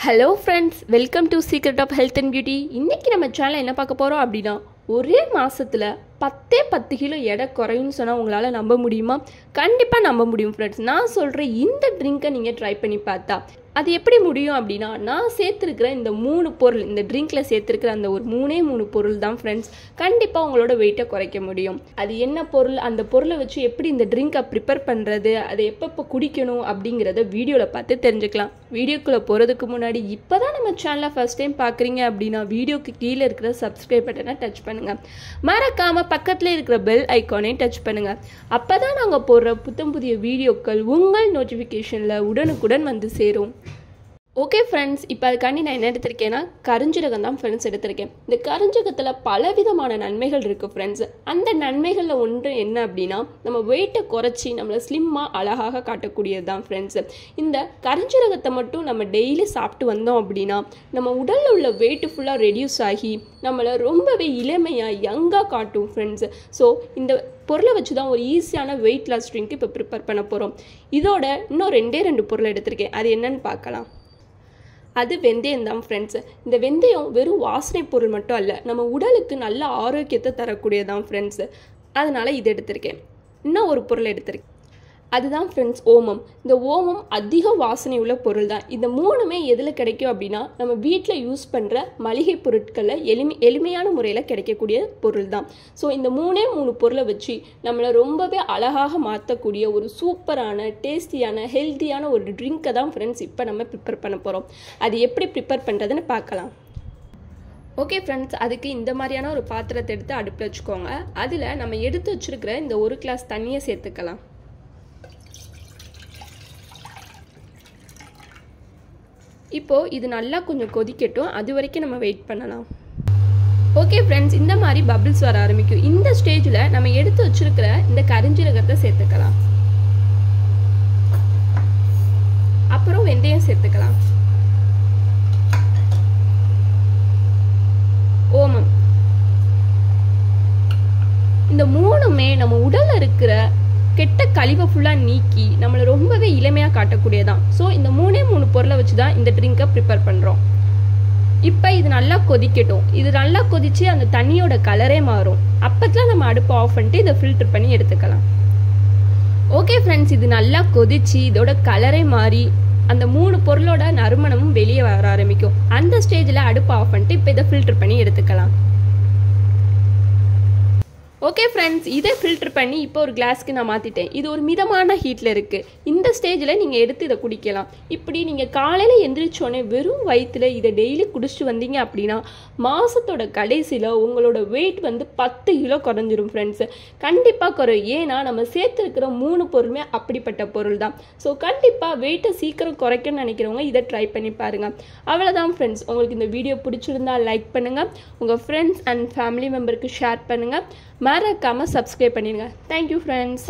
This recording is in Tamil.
Hello friends, welcome to Secret of Health and Beauty. இன்னைக்கு நம்ம சேனல்ல என்ன பார்க்க போறோம் அப்படினா ஒரே மாசத்துல 10 கிலோ எடை குறையும்னு சொன்னா உங்களால நம்ப முடியுமா? கண்டிப்பா நம்ப முடியும் फ्रेंड्स. நான் சொல்ற இந்த ட்ரிங்கை நீங்க ட்ரை பண்ணி பார்த்தா அது எப்படி முடியும் அப்படினா நான் சேர்த்திருக்கிற இந்த மூணு பொருள் இந்த ட்ரிங்க்ல சேர்த்திருக்கிற அந்த ஒரு மூணு பொருள் தான் फ्रेंड्स கண்டிப்பா உங்களோட வெயிட்டை குறைக்க முடியும். அது என்ன பொருள் அந்த பொருளை வச்சு எப்படி இந்த ட்ரிங்கை ப்ரிப்பேர் பண்றது அதை எப்பப்ப குடிக்கணும் அப்படிங்கறத வீடியோல பார்த்து தெரிஞ்சுக்கலாம். வீடியோக்குள்ள போறதுக்கு முன்னாடி இப்பதான் நம்ம சேனலை ஃபர்ஸ்ட் டைம் பார்க்கறீங்க அப்படினா வீடியோக்கு கீழ இருக்கிற சப்ஸ்கிரைப் பட்டனை டச் பண்ணுங்க. மறக்காம பக்கத்துல இருக்கிற பெல் ஐகானை டச் பண்ணுங்க. அப்பதான் நாங்க போடுற புதிய வீடியோக்கள் உங்கள் நோட்டிஃபிகேஷன்ல உடனுக்குடன் வந்து சேரும். ஓகே ஃப்ரெண்ட்ஸ், இப்போ அதுக்காண்டி நான் என்ன எடுத்திருக்கேன்னா கருஞ்சீரகம் தான் ஃப்ரெண்ட்ஸ் எடுத்திருக்கேன். இந்த கருஞ்சீரகத்தில் பலவிதமான நன்மைகள் இருக்குது ஃப்ரெண்ட்ஸ். அந்த நன்மைகளில் ஒன்று என்ன அப்படின்னா நம்ம வெயிட்டை குறைச்சி நம்மளை ஸ்லிம்மாக அழகாக காட்டக்கூடியது தான் ஃப்ரெண்ட்ஸ். இந்த கருஞ்சீரகத்தை மட்டும் நம்ம டெய்லி சாப்பிட்டு வந்தோம் அப்படின்னா நம்ம உடலில் உள்ள வெயிட்டு ஃபுல்லாக ரெடியூஸ் ஆகி நம்மளை ரொம்பவே இளமையாக யங்காக காட்டும் ஃப்ரெண்ட்ஸ். ஸோ இந்த பொருளை வச்சு தான் ஒரு ஈஸியான வெயிட் லாஸ் ட்ரிங்க் இப்போ ப்ரிப்பேர் பண்ண போகிறோம். இதோட இன்னும் ரெண்டு பொருள் எடுத்திருக்கேன். அது என்னன்னு பார்க்கலாம். அது வெந்தயம் தான் ஃப்ரெண்ட்ஸ். இந்த வெந்தயம் வெறும் வாசனை பொருள் மட்டும் அல்ல, நம்ம உடலுக்கு நல்ல ஆரோக்கியத்தை தரக்கூடியதான் ஃப்ரெண்ட்ஸ். அதனால இது எடுத்திருக்கேன். இன்னும் ஒரு பொருள் எடுத்திருக்கேன். அதுதான் ஃப்ரெண்ட்ஸ் ஓமம். இந்த ஓமம் அதிக வாசனை உள்ள பொருள் தான். இந்த மூணுமே எதில் கிடைக்கும் அப்படின்னா நம்ம வீட்டில் யூஸ் பண்ணுற மளிகை பொருட்களில் எளிமையான முறையில் கிடைக்கக்கூடிய பொருள் தான். ஸோ இந்த மூணு பொருளை வச்சு நம்மளை ரொம்பவே அழகாக மாற்றக்கூடிய ஒரு சூப்பரான டேஸ்டியான ஹெல்த்தியான ஒரு ட்ரிங்கை தான் ஃப்ரெண்ட்ஸ் இப்போ நம்ம ப்ரிப்பேர் பண்ண போகிறோம். அது எப்படி ப்ரிப்பேர் பண்ணுறதுன்னு பார்க்கலாம். ஓகே ஃப்ரெண்ட்ஸ், அதுக்கு இந்த மாதிரியான ஒரு பாத்திரத்தை எடுத்து அடுப்பில் வச்சுக்கோங்க. அதில் நம்ம எடுத்து வச்சுருக்கிற இந்த 1 கிளாஸ் தண்ணியை சேர்த்துக்கலாம். இப்போது இது நல்லா கொஞ்சம் கொதிக்கட்டும், அது வரைக்கும் நம்ம வெயிட் பண்ணலாம். ஓகே ஃப்ரெண்ட்ஸ், இந்த மாதிரி பபிள்ஸ் வர ஆரம்பிக்கும். இந்த ஸ்டேஜில் நம்ம எடுத்து வச்சிருக்கிற இந்த கருஞ்சீரகத்தை சேர்த்துக்கலாம். அப்புறம் வெந்தயம் சேர்த்துக்கலாம். ஓமம். இந்த மூணுமே நம்ம உடல்ல இருக்கிற கெட்ட கழிவை ஃபுல்லாக நீக்கி நம்மளை ரொம்பவே இளமையாக காட்டக்கூடியதான். ஸோ இந்த மூணு பொருளை வச்சு தான் இந்த ட்ரிங்கை ப்ரிப்பேர் பண்ணுறோம். இப்போ இது நல்லா கொதிக்கட்டும். இது நல்லா கொதித்து அந்த தண்ணியோட கலரே மாறும். அப்போதான் நம்ம அடுப்பை ஆஃப் பண்ணிட்டு இதை ஃபில்டர் பண்ணி எடுத்துக்கலாம். ஓகே ஃப்ரெண்ட்ஸ், இது நல்லா கொதித்து இதோட கலரே மாறி அந்த 3 பொருளோட நறுமணமும் வெளியே வர ஆரம்பிக்கும். அந்த ஸ்டேஜில் அடுப்பை ஆஃப் பண்ணிட்டு இப்போ இதை ஃபில்டர் பண்ணி எடுத்துக்கலாம். ஓகே ஃப்ரெண்ட்ஸ், இதை ஃபில்டர் பண்ணி இப்போ ஒரு கிளாஸ்க்கு நான் மாற்றிட்டேன். இது ஒரு மிதமான ஹீட்டில் இருக்குது. இந்த ஸ்டேஜில் நீங்கள் எடுத்து இதை குடிக்கலாம். இப்படி நீங்கள் காலையில் எந்திரிச்சோடனே வெறும் வயிற்றில் இதை டெய்லி குடிச்சிட்டு வந்தீங்க அப்படின்னா மாதத்தோட கடைசியில் உங்களோட வெயிட் வந்து 10 கிலோ குறைஞ்சிரும் ஃப்ரெண்ட்ஸ். கண்டிப்பாக குறையும். ஏன்னா நம்ம சேர்த்துருக்கிற 3 பொருளுமே அப்படிப்பட்ட பொருள் தான். ஸோ கண்டிப்பாக வெயிட்டை சீக்கிரம் குறைக்கணும்னு நினைக்கிறவங்க இதை ட்ரை பண்ணி பாருங்கள். அவ்வளோதான் ஃப்ரெண்ட்ஸ். உங்களுக்கு இந்த வீடியோ பிடிச்சிருந்தா லைக் பண்ணுங்கள், உங்கள் ஃப்ரெண்ட்ஸ் அண்ட் ஃபேமிலி மெம்பருக்கு ஷேர் பண்ணுங்கள், மறக்காமல் சப்ஸ்கிரைப் பண்ணிடுங்க. Thank you friends.